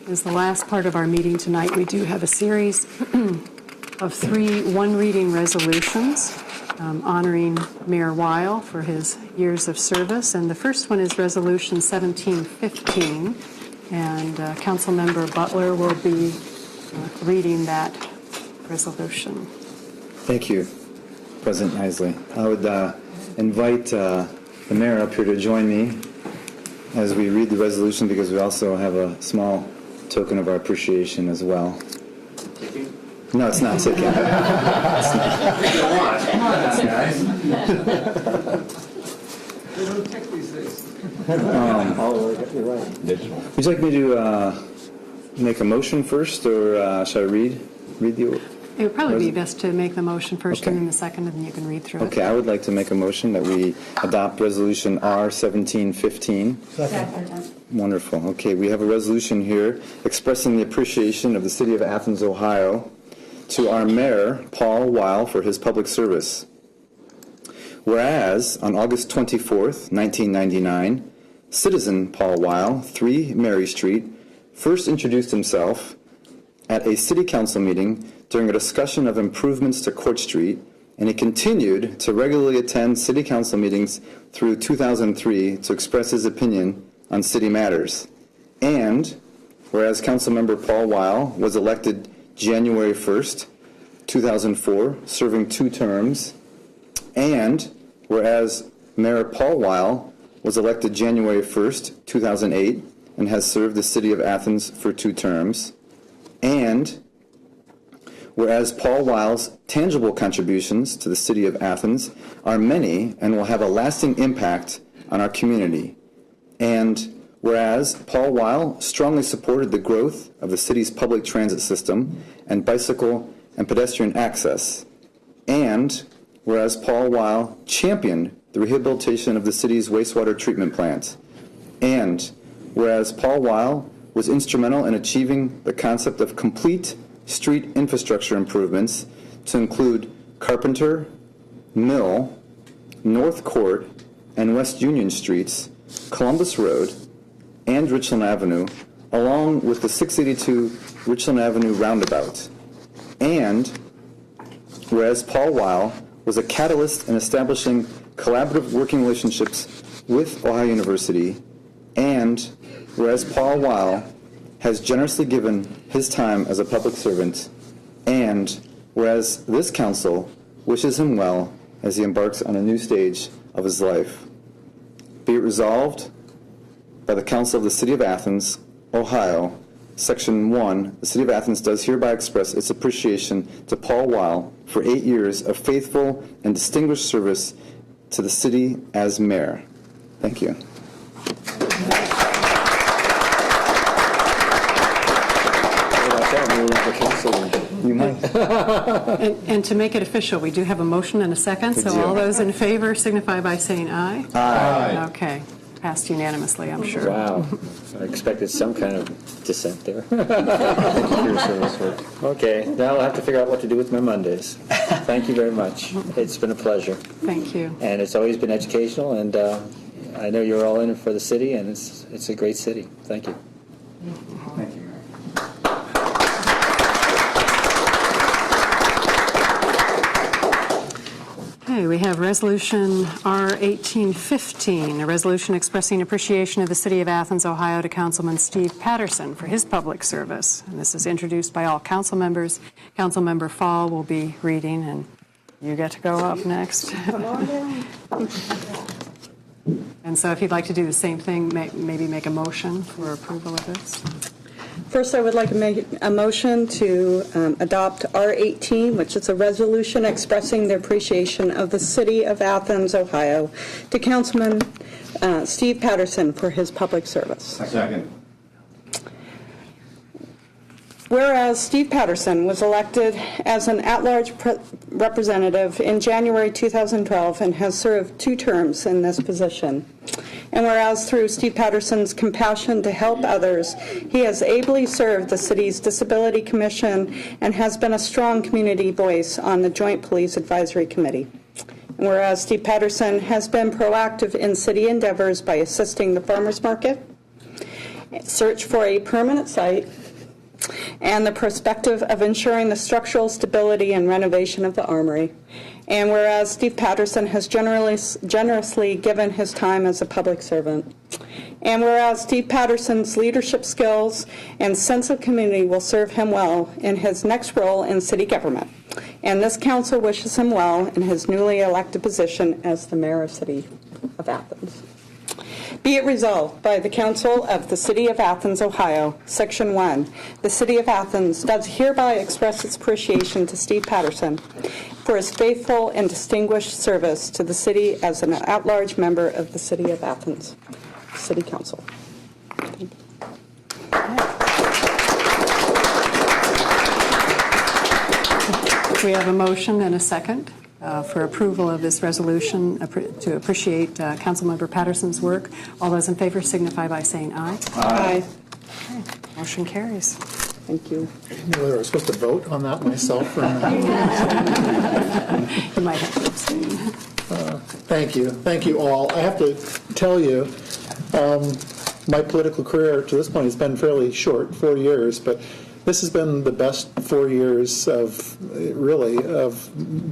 is the last part of our meeting tonight. We do have a series of 3 one-reading resolutions honoring Mayor Weil for his years of service. And the first one is Resolution 1715, and Councilmember Butler will be reading that resolution. Thank you, President Isley. I would invite the mayor up here to join me as we read the resolution, because we also have a small token of our appreciation as well. No, it's not ticking. It's not. Come on, guys. They don't tick these things. You're right. Would you like me to make a motion first, or should I read the? It would probably be best to make the motion first, Okay. and then the second, and then you can read through it. Okay, I would like to make a motion that we adopt Resolution R-1715. Second. Wonderful. Okay, we have a resolution here expressing the appreciation of the City of Athens, Ohio, to our Mayor, Paul Weil, for his public service. Whereas, on August 24th, 1999, citizen Paul Weil, 3 Mary Street, first introduced himself at a city council meeting during a discussion of improvements to Court Street, and he continued to regularly attend city council meetings through 2003 to express his opinion on city matters. And whereas Councilmember Paul Weil was elected January 1st, 2004, serving 2 terms, and whereas Mayor Paul Weil was elected January 1st, 2008, and has served the City of Athens for 2 terms, and whereas Paul Weil's tangible contributions to the City of Athens are many and will have a lasting impact on our community, and whereas Paul Weil strongly supported the growth of the city's public transit system and bicycle and pedestrian access, and whereas Paul Weil championed the rehabilitation of the city's wastewater treatment plant, and whereas Paul Weil was instrumental in achieving the concept of complete street infrastructure improvements to include Carpenter, Mill, North Court, and West Union Streets, Columbus Road, and Richland Avenue, along with the 682 Richland Avenue roundabout. And whereas Paul Weil was a catalyst in establishing collaborative working relationships with Ohio University, and whereas Paul Weil has generously given his time as a public servant, and whereas this council wishes him well as he embarks on a new stage of his life. Be it resolved by the Council of the City of Athens, Ohio, Section 1, the City of Athens does hereby express its appreciation to Paul Weil for 8 years of faithful and distinguished service to the city as mayor. Thank you. You might. And to make it official, we do have a motion and a second, so all those in favor signify by saying aye. Aye. Okay, passed unanimously, I'm sure. Wow. I expected some kind of dissent there. Okay, now I'll have to figure out what to do with my Mondays. Thank you very much. It's been a pleasure. Thank you. And it's always been educational, and I know you're all in it for the city, and it's a great city. Thank you. Thank you. Okay, we have Resolution R-1815, a resolution expressing appreciation of the City of Athens, Ohio to Councilman Steve Patterson for his public service. And this is introduced by all council members. Councilmember Fall will be reading, and you get to go up next. And so if you'd like to do the same thing, maybe make a motion for approval of this. First, I would like to make a motion to adopt R-18, which is a resolution expressing the appreciation of the City of Athens, Ohio, to Councilman Steve Patterson for his public service. Second. Whereas Steve Patterson was elected as an at-large representative in January 2012 and has served 2 terms in this position. And whereas through Steve Patterson's compassion to help others, he has ably served the city's Disability Commission and has been a strong community voice on the Joint Police Advisory Committee. And whereas Steve Patterson has been proactive in city endeavors by assisting the farmers market search for a permanent site, and the perspective of ensuring the structural stability and renovation of the Armory. And whereas Steve Patterson has generously given his time as a public servant. And whereas Steve Patterson's leadership skills and sense of community will serve him well in his next role in city government. And this council wishes him well in his newly elected position as the mayor of the City of Athens. Be it resolved by the Council of the City of Athens, Ohio, Section 1, the City of Athens does hereby express its appreciation to Steve Patterson for his faithful and distinguished service to the city as an at-large member of the City of Athens City Council. We have a motion and a second for approval of this resolution to appreciate Councilmember Patterson's work. All those in favor signify by saying aye. Aye. Motion carries. Thank you. I didn't know whether I was supposed to vote on that myself or not. You might have to abstain. Thank you. Thank you all. I have to tell you, my political career to this point has been fairly short, 4 years, but this has been the best 4 years of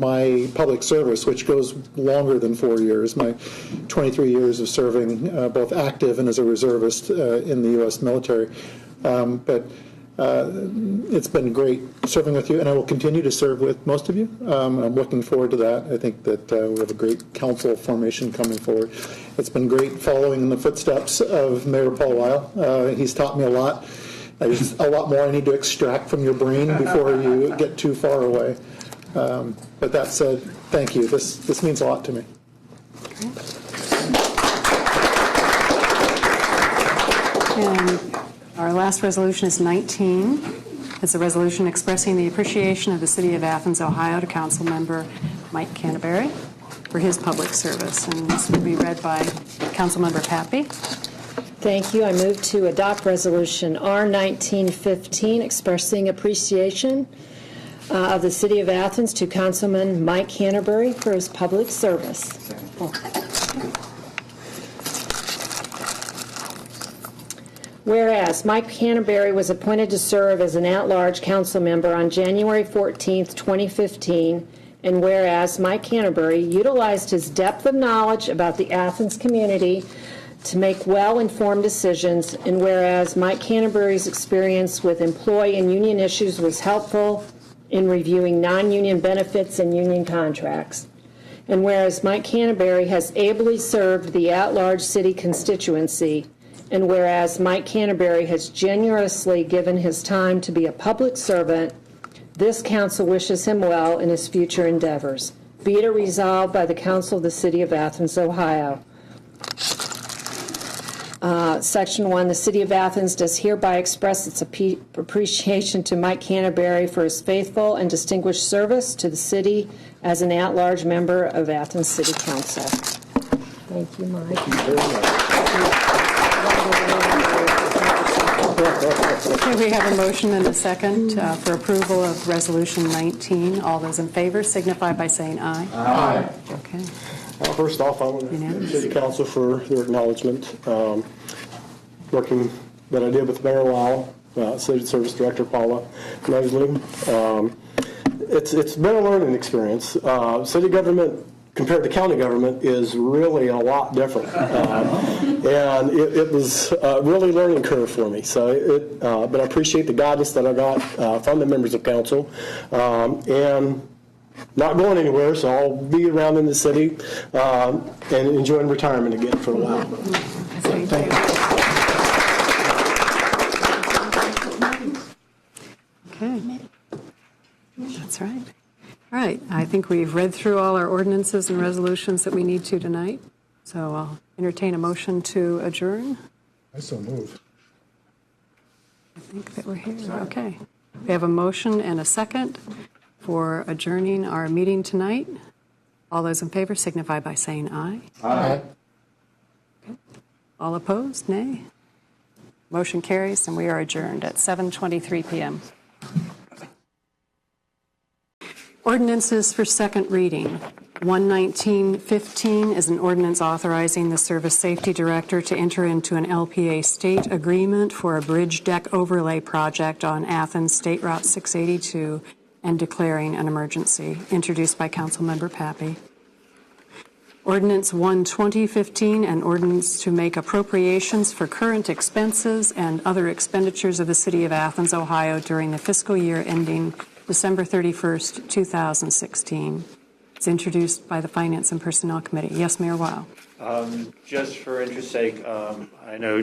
my public service, which goes longer than 4 years. My 23 years of serving, both active and as a reservist in the U.S. military. But it's been great serving with you, and I will continue to serve with most of you. I'm looking forward to that. I think that we have a great council formation coming forward. It's been great following in the footsteps of Mayor Paul Weil. He's taught me a lot. There's a lot more I need to extract from your brain before you get too far away. But that said, thank you. This means a lot to me. And our last resolution is 19. It's a resolution expressing the appreciation of the City of Athens, Ohio to Councilmember Mike Canterbury for his public service. And this will be read by Councilmember Pappy. Thank you. I move to adopt Resolution R-1915, expressing appreciation of the City of Athens to Councilman Mike Canterbury for his public service. Whereas Mike Canterbury was appointed to serve as an at-large council member on January 14th, 2015, and whereas Mike Canterbury utilized his depth of knowledge about the Athens community to make well-informed decisions, and whereas Mike Canterbury's experience with employee and union issues was helpful in reviewing non-union benefits and union contracts, and whereas Mike Canterbury has ably served the at-large city constituency, and whereas Mike Canterbury has generously given his time to be a public servant, this council wishes him well in his future endeavors. Be it resolved by the Council of the City of Athens, Ohio. Section 1, the City of Athens does hereby express its appreciation to Mike Canterbury for his faithful and distinguished service to the city as an at-large member of Athens City Council. Thank you, Mike. Thank you very much. Okay, we have a motion and a second for approval of Resolution 19. All those in favor signify by saying aye. Aye. Okay. First off, I want to thank Unanimous. the City Council for their acknowledgement. Working that I did with Mayor Weil, City Service Director Paula Leslie. It's been a learning experience. City government compared to county government is really a lot different. And it was a really learning curve for me. But I appreciate the guidance that I got from the members of council. And not going anywhere, so I'll be around in the city and enjoying retirement again for a while. Thank you. Okay. That's right. All right. I think we've read through all our ordinances and resolutions that we need to tonight. So I'll entertain a motion to adjourn. I so move. I think that we're here. Okay. We have a motion and a second for adjourning our meeting tonight. All those in favor signify by saying aye. Aye. All opposed, nay. Motion carries, and we are adjourned at 7:23 p.m. Ordinances for second reading. 11915 is an ordinance authorizing the Service Safety Director to enter into an LPA state agreement for a bridge deck overlay project on Athens State Route 682 and declaring an emergency, introduced by Councilmember Pappy. Ordinance 12015, an ordinance to make appropriations for current expenses and other expenditures of the City of Athens, Ohio during the fiscal year ending December 31st, 2016. It's introduced by the Finance and Personnel Committee. Yes, Mayor Weil. Just for interest's sake, I know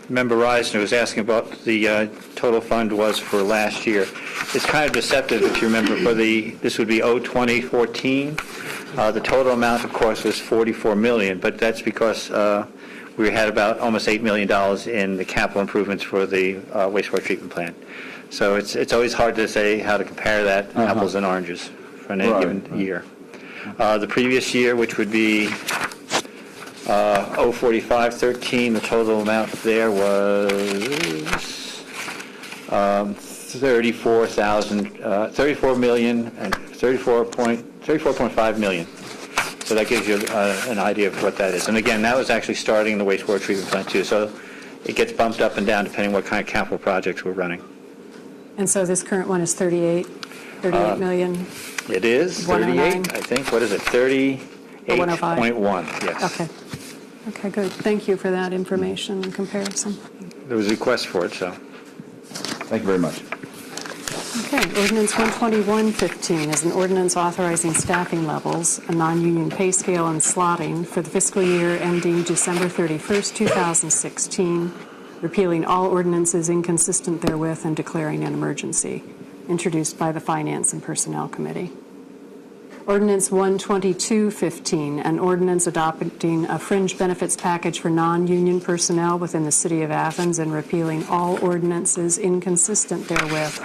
Member Reisner was asking about the total fund was for last year. It's kind of deceptive if you remember this would be 2014. The total amount, of course, was $44 million, but that's because we had about almost $8 million in the capital improvements for the wastewater treatment plant. So it's always hard to say how to compare that apples and oranges for any given year. The previous year, which would be 04513, the total amount there was $34.5 million. So that gives you an idea of what that is. And again, that was actually starting the wastewater treatment plant too. So it gets bumped up and down depending what kind of capital projects we're running. And so this current one is 38 million? It is 38, I think. What is it? 38.1. Yes. Okay. Okay, good. Thank you for that information and comparison. There was a request for it, so. Thank you very much. Okay, ordinance 12115 is an ordinance authorizing staffing levels, a non-union pay scale and slotting for the fiscal year ending December 31st, 2016, repealing all ordinances inconsistent therewith and declaring an emergency, introduced by the Finance and Personnel Committee. Ordinance 12215, an ordinance adopting a fringe benefits package for non-union personnel within the City of Athens and repealing all ordinances inconsistent therewith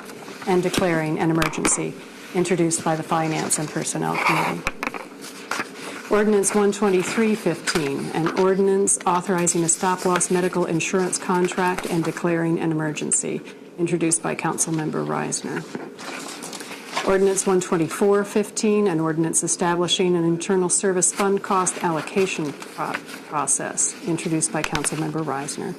and declaring an emergency, introduced by the Finance and Personnel Committee. Ordinance 12315, an ordinance authorizing a stop-loss medical insurance contract and declaring an emergency, introduced by Councilmember Reisner. Ordinance 12415, an ordinance establishing an internal service fund cost allocation process, introduced by Councilmember Reisner.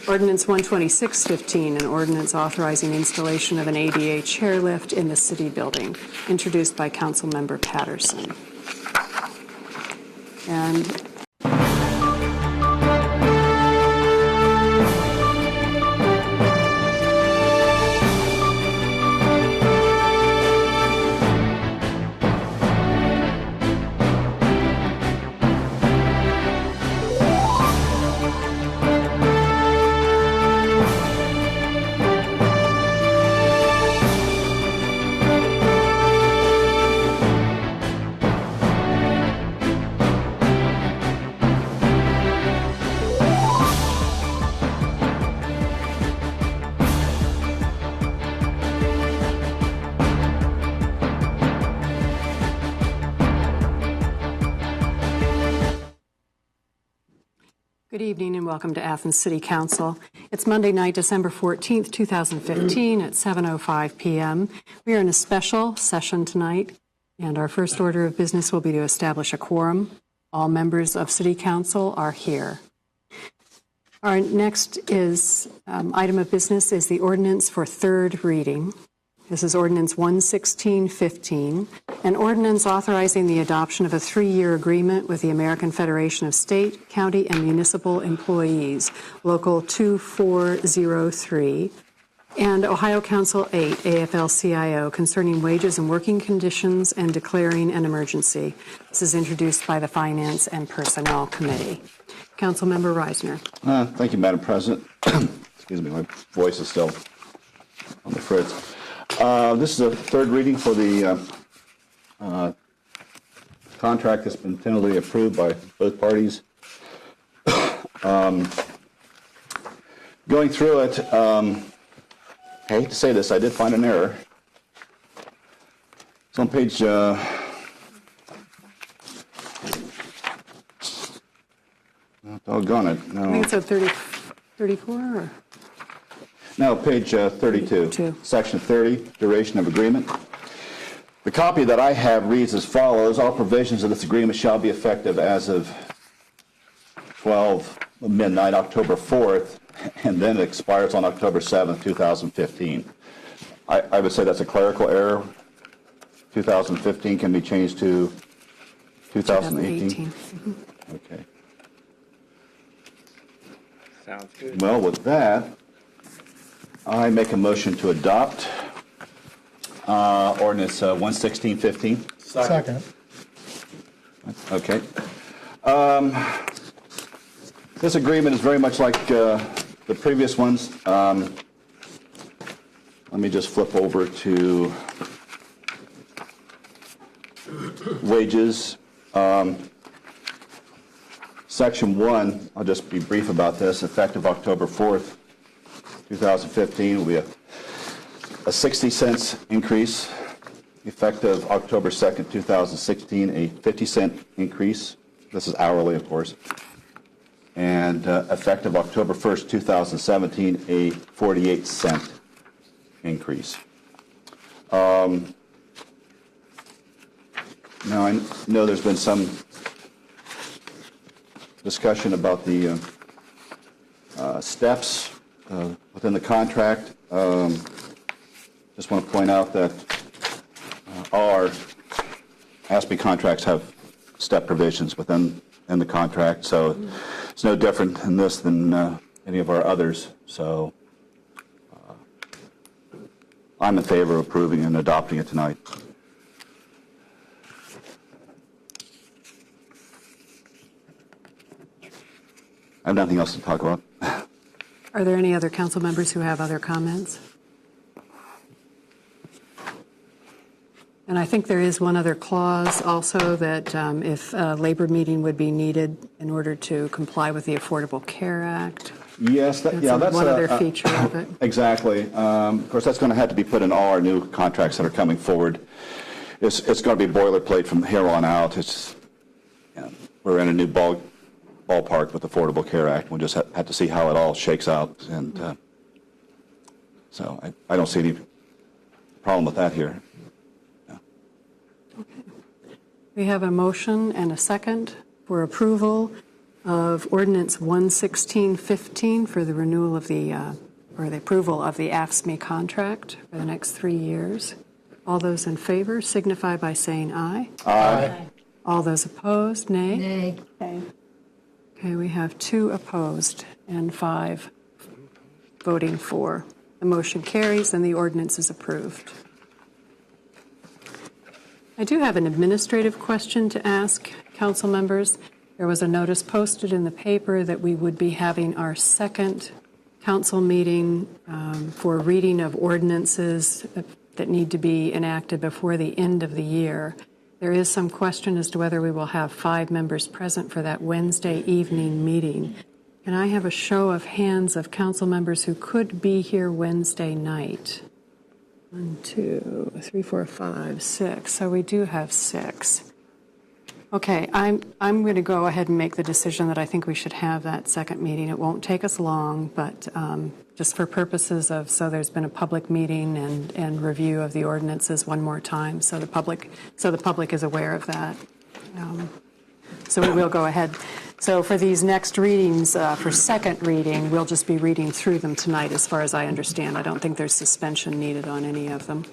Ordinance 12615, an ordinance authorizing installation of an ADA chairlift in the city building, introduced by Councilmember Patterson. And good evening and welcome to Athens City Council. It's Monday night, December 14th, 2015 at 7:05 p.m. We are in a special session tonight, and our first order of business will be to establish a quorum. All members of City Council are here. Our next item of business is the ordinance for third reading. This is Ordinance 11615, an ordinance authorizing the adoption of a 3-year agreement with the American Federation of State, County, and Municipal Employees, Local 2403, and Ohio Council 8, AFL-CIO, concerning wages and working conditions and declaring an emergency. This is introduced by the Finance and Personnel Committee. Councilmember Reisner. Thank you, Madam President. Excuse me, my voice is still on the fritz. This is a third reading for the contract that's been tentatively approved by both parties. Going through it, I hate to say this, I did find an error. It's on page doggone it. No. I think it's at 34 or? No, page 32, section 30, duration of agreement. The copy that I have reads as follows: all provisions of this agreement shall be effective as of 12 midnight, October 4th, and then it expires on October 7th, 2015. I would say that's a clerical error. 2015 can be changed to 2018. Okay. Sounds good. Well, with that, I make a motion to adopt ordinance 11615. Second. Okay. This agreement is very much like the previous ones. Let me just flip over to wages. Section 1, I'll just be brief about this. Effective October 4th, 2015 will be a 60 cents increase. Effective October 2nd, 2016, a 50-cent increase. This is hourly, of course. And effective October 1st, 2017, a 48-cent increase. Now, I know there's been some discussion about the steps within the contract. Just want to point out that our ASPE contracts have step provisions within the contract, so it's no different in this than any of our others. So I'm in favor of approving and adopting it tonight. I have nothing else to talk about. Are there any other council members who have other comments? And I think there is one other clause also that if a labor meeting would be needed in order to comply with the Affordable Care Act. Yes, that's one other feature of it. Exactly. Of course, that's going to have to be put in all our new contracts that are coming forward. It's going to be boilerplate from here on out. It's, we're in a new ballpark with the Affordable Care Act. We'll just have to see how it all shakes out. And so I don't see any problem with that here. We have a motion and a second for approval of Ordinance 11615 for the renewal of the, or the approval of the AFSCME contract for the next 3 years. All those in favor signify by saying aye. Aye. All those opposed, nay. Nay. Okay, we have 2 opposed and 5 voting for. The motion carries and the ordinance is approved. I do have an administrative question to ask council members. There was a notice posted in the paper that we would be having our second council meeting for reading of ordinances that need to be enacted before the end of the year. There is some question as to whether we will have 5 members present for that Wednesday evening meeting. Can I have a show of hands of council members who could be here Wednesday night? 1, 2, 3, 4, 5, 6. So we do have 6. Okay, I'm going to go ahead and make the decision that I think we should have that second meeting. It won't take us long, but just for purposes of, so there's been a public meeting and review of the ordinances one more time, so the public is aware of that. So we will go ahead. So for these next readings, for second reading, we'll just be reading through them tonight as far as I understand. I don't think there's suspension needed on any of them.